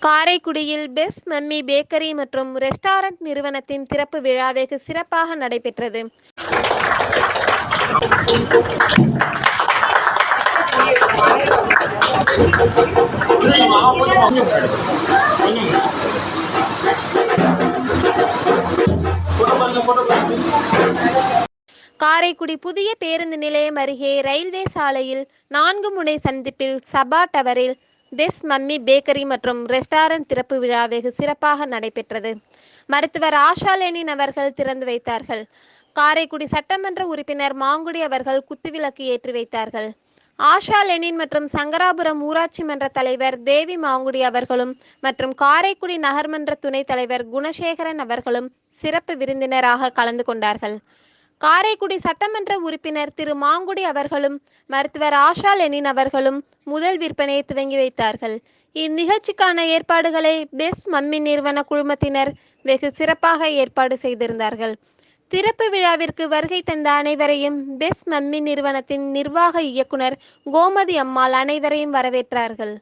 காரைக்குடியில் best mummy bakery மற்றும் restaurant நிறுவனத்தின் திறப்பு விழா வெகு சிறப்பாக நடைபெற்றது. காரைக்குடி புதிய பேருந்து நிலையம் அருகே ரயில்வே சாலையில் 4 முனை சந்திப்பில் சபா டவரில் பெஸ்ட் மம்மி பேக்கரி மற்றும் ரெஸ்டாரண்ட் திறப்பு விழா வெகு சிறப்பாக நடைபெற்றது. மருத்துவர் ஆஷா லெனின் அவர்கள் திறந்து வைத்தார்கள். காரைக்குடி சட்டமன்ற உறுப்பினர் மாங்குடி அவர்கள் குத்துவிளக்கு ஏற்றி வைத்தார்கள். ஆஷா லெனின் மற்றும் சங்கராபுரம் ஊராட்சி மன்ற தலைவர் தேவி மாங்குடி அவர்களும் மற்றும் காரைக்குடி நகர்மன்ற துணைத் தலைவர் குணசேகரன் அவர்களும் சிறப்பு விருந்தினராக கலந்து கொண்டார்கள். காரைக்குடி சட்டமன்ற உறுப்பினர் திரு மாங்குடி அவர்களும் மருத்துவர் ஆஷா லெனின் அவர்களும் முதல் விற்பனையை துவங்கி வைத்தார்கள். இந்நிகழ்ச்சிக்கான ஏற்பாடுகளை பெஸ்ட் மம்மி நிறுவன குழுமத்தினர் வெகு சிறப்பாக ஏற்பாடு செய்திருந்தார்கள். திறப்பு விழாவிற்கு வருகை தந்த அனைவரையும் பெஸ்ட் மம்மி நிறுவனத்தின் நிர்வாக இயக்குனர் கோமதி அம்மாள் அனைவரையும் வரவேற்றார்கள்.